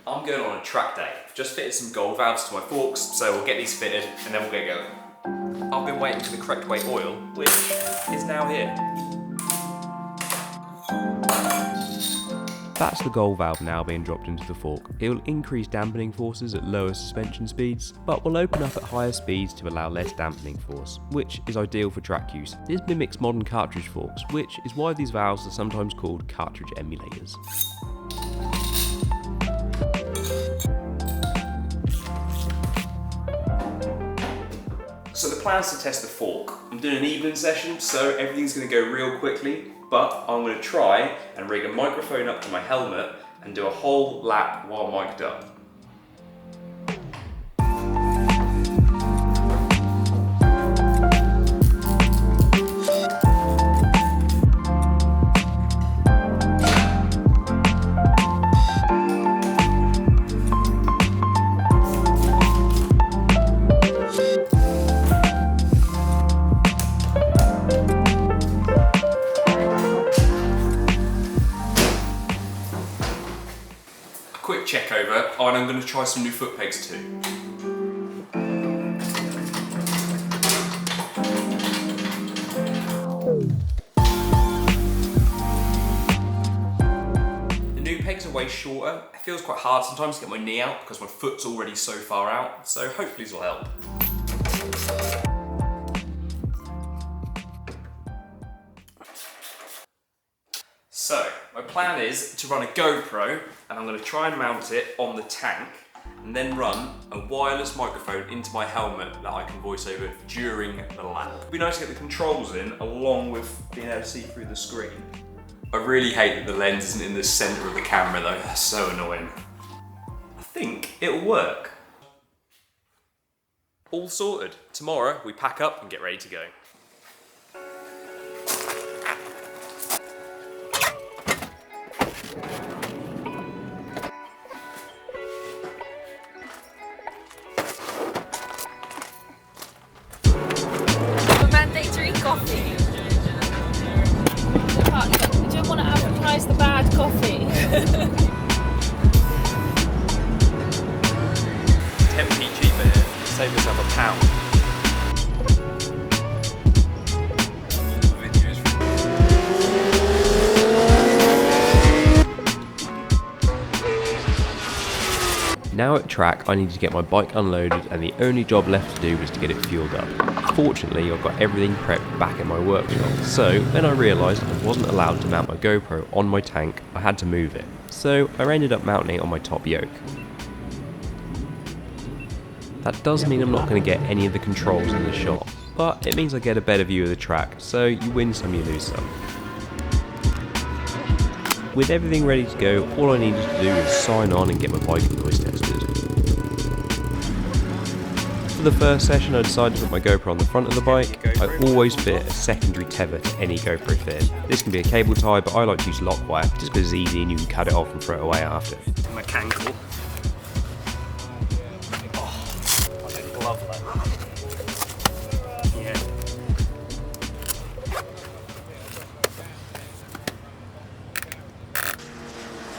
I'm going on a track day. I've just fitted some gold valves to my forks, so we'll get these fitted and then we'll get going. I've been waiting for the correct weight oil, which is now here. That's the gold valve now being dropped into the fork. It will increase dampening forces at lower suspension speeds, but will open up at higher speeds to allow less dampening force, which is ideal for track use. This mimics modern cartridge forks, which is why these valves are sometimes called cartridge emulators. So the plan is to test the fork. I'm doing an evening session, so everything's going to go real quickly, but I'm going to try and rig a microphone up to my helmet and do a whole lap while mic'd up. Quick check over, and I'm going to try some new foot pegs too. The new pegs are way shorter. It feels quite hard sometimes to get my knee out because my foot's already so far out, so hopefully this will help. So, my plan is to run a GoPro, and I'm going to try and mount it on the tank, and then run a wireless microphone into my helmet that I can voice over during the lap. It'd be nice to get the controls in, along with being able to see through the screen. I really hate that the lens isn't in the centre of the camera though, that's so annoying. I think it'll work. All sorted. Tomorrow we pack up and get ready to go. Coffee. You don't want to advertise the bad coffee. 10p cheaper here. Save yourself £1. Now at track, I needed to get my bike unloaded, and the only job left to do was to get it fueled up. Fortunately, I've got everything prepped back at my workshop, so when I realised I wasn't allowed to mount my GoPro on my tank, I had to move it. So I ended up mounting it on my top yoke. That does mean I'm not going to get any of the controls in the shot, but it means I get a better view of the track, so you win some, you lose some. With everything ready to go, all I needed to do was sign on and get my bike noise tested. For the first session, I decided to put my GoPro on the front of the bike. I always fit a secondary tether to any GoPro fit. This can be a cable tie, but I like to use lock wire just because it's easy and you can cut it off and throw it away after. Mechanical. Oh, I love that. Yeah.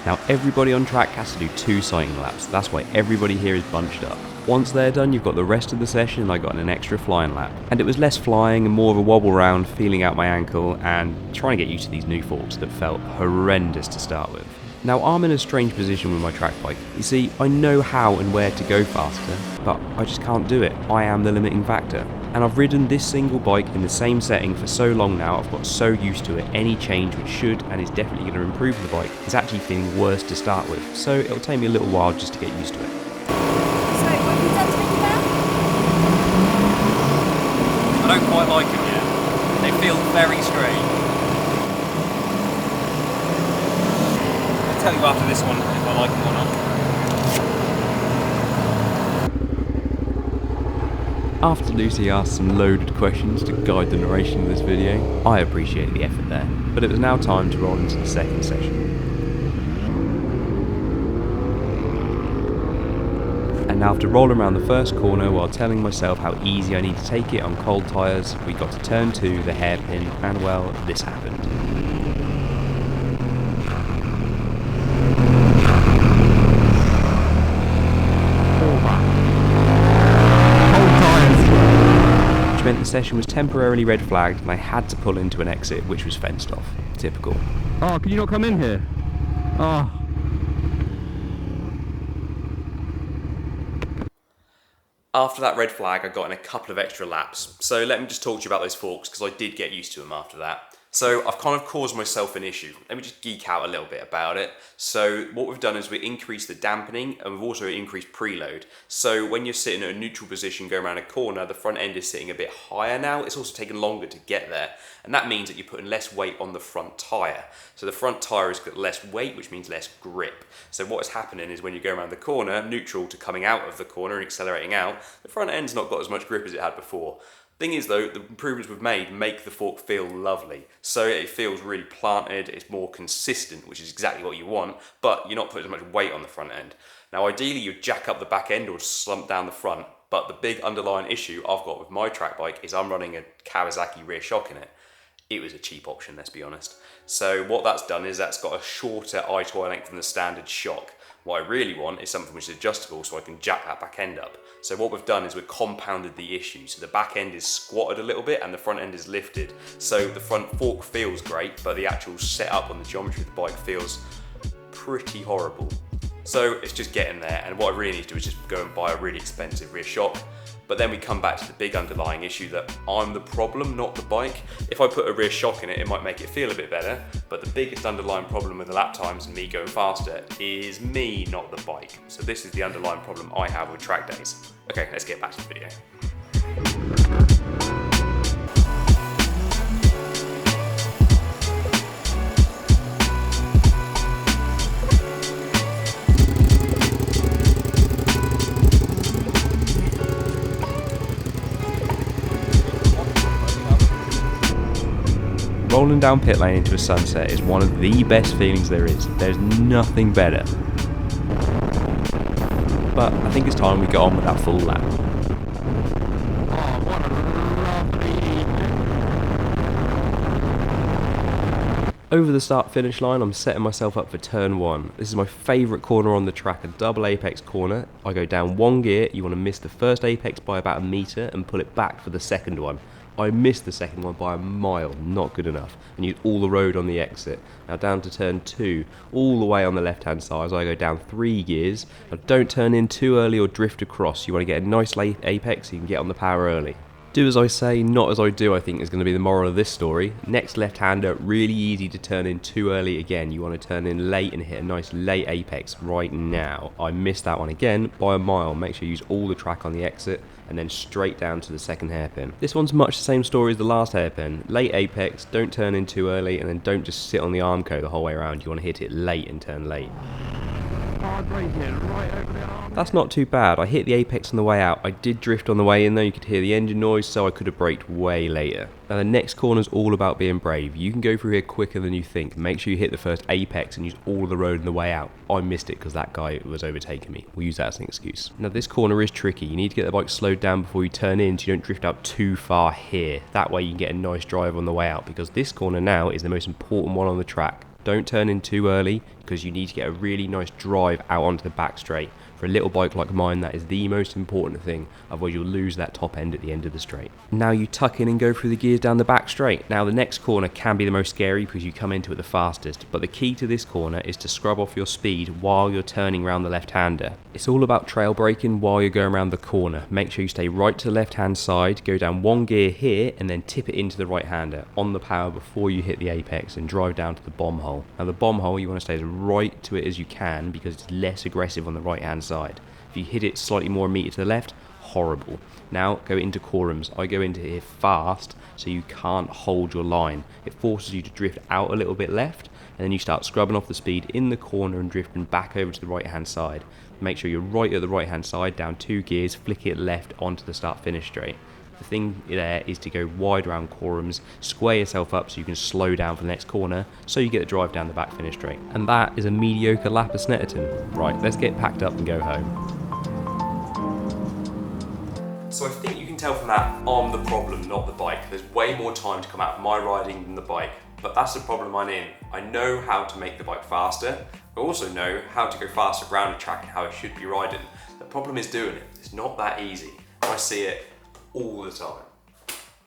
Now everybody on track has to do 2 cycling laps, that's why everybody here is bunched up. Once they're done, you've got the rest of the session, and I got an extra flying lap. And it was less flying and more of a wobble round, feeling out my ankle and trying to get used to these new forks that felt horrendous to start with. Now I'm in a strange position with my track bike. You see, I know how and where to go faster, but I just can't do it. I am the limiting factor. And I've ridden this single bike in the same setting for so long now, I've got so used to it, any change which should and is definitely going to improve the bike is actually feeling worse to start with. So it'll take me a little while just to get used to it. So, what have you done to make it better? I don't quite like them yet. They feel very strange. I'll tell you after this one if I like them or not. After Lucy asked some loaded questions to guide the narration of this video, I appreciate the effort there, but it was now time to roll into the second session. And after rolling around the first corner while telling myself how easy I need to take it on cold tyres, we got to turn 2, the hairpin, and well, this happened. The session was temporarily red flagged and I had to pull into an exit which was fenced off. Typical. Oh, can you not come in here? Oh. After that red flag, I got in a couple of extra laps. So let me just talk to you about those forks, because I did get used to them after that. So I've kind of caused myself an issue. Let me just geek out a little bit about it. So what we've done is we increased the dampening and we've also increased preload. So when you're sitting at a neutral position going around a corner, the front end is sitting a bit higher now. It's also taken longer to get there. And that means that you're putting less weight on the front tyre. So the front tyre has got less weight, which means less grip. So what is happening is when you go around the corner, neutral to coming out of the corner and accelerating out, the front end's not got as much grip as it had before. Thing is though, the improvements we've made make the fork feel lovely. So it feels really planted, it's more consistent, which is exactly what you want, but you're not putting as much weight on the front end. Now ideally you'd jack up the back end or slump down the front, but the big underlying issue I've got with my track bike is I'm running a Kawasaki rear shock in it. It was a cheap option, let's be honest. So what that's done is that's got a shorter eye-to-eye length than the standard shock. What I really want is something which is adjustable so I can jack that back end up. So what we've done is we've compounded the issue. So the back end is squatted a little bit and the front end is lifted. So the front fork feels great, but the actual setup on the geometry of the bike feels pretty horrible. So it's just getting there, and what I really need to do is just go and buy a really expensive rear shock. But then we come back to the big underlying issue that I'm the problem, not the bike. If I put a rear shock in it, it might make it feel a bit better, but the biggest underlying problem with the lap times and me going faster is me, not the bike. So this is the underlying problem I have with track days. Okay, let's get back to the video. Rolling down pit lane into a sunset is one of the best feelings there is. There's nothing better. But I think it's time we get on with that full lap. Over the start finish line, I'm setting myself up for turn 1. This is my favourite corner on the track, a double apex corner. I go down one gear, you want to miss the first apex by about a metre and pull it back for the second one. I missed the second one by a mile, not good enough, and used all the road on the exit. Now down to turn 2, all the way on the left hand side as I go down 3 gears. Now don't turn in too early or drift across, you want to get a nice late apex so you can get on the power early. Do as I say, not as I do, I think is going to be the moral of this story. Next left-hander, really easy to turn in too early again. You want to turn in late and hit a nice late apex right now. I missed that one again by a mile. Make sure you use all the track on the exit and then straight down to the second hairpin. This one's much the same story as the last hairpin. Late apex, don't turn in too early, and then don't just sit on the armco the whole way around. You want to hit it late and turn late. That's not too bad. I hit the apex on the way out. I did drift on the way in though, you could hear the engine noise, so I could have braked way later. Now the next corner's all about being brave. You can go through here quicker than you think. Make sure you hit the first apex and use all of the road on the way out. I missed it because that guy was overtaking me. We'll use that as an excuse. Now this corner is tricky. You need to get the bike slowed down before you turn in so you don't drift out too far here. That way you can get a nice drive on the way out, because this corner now is the most important one on the track. Don't turn in too early because you need to get a really nice drive out onto the back straight. For a little bike like mine, that is the most important thing, otherwise you'll lose that top end at the end of the straight. Now you tuck in and go through the gears down the back straight. Now the next corner can be the most scary because you come into it the fastest, but the key to this corner is to scrub off your speed while you're turning around the left-hander. It's all about trail braking while you're going around the corner. Make sure you stay right to the left-hand side, go down one gear here and then tip it into the right-hander on the power before you hit the apex and drive down to the bomb hole. Now the bomb hole, you want to stay as right to it as you can because it's less aggressive on the right-hand side. If you hit it slightly more a metre to the left, horrible. Now go into corums. I go into here fast so you can't hold your line. It forces you to drift out a little bit left, and then you start scrubbing off the speed in the corner and drifting back over to the right hand side. Make sure you're right at the right hand side, down 2 gears, flick it left onto the start finish straight. The thing there is to go wide around corums, square yourself up so you can slow down for the next corner so you get the drive down the back finish straight. And that is a mediocre lap of Snetterton. Right, let's get packed up and go home. So I think you can tell from that I'm the problem, not the bike. There's way more time to come out of my riding than the bike, but that's the problem I'm in. I know how to make the bike faster. I also know how to go faster around the track and how I should be riding. The problem is doing it. It's not that easy. I see it all the time.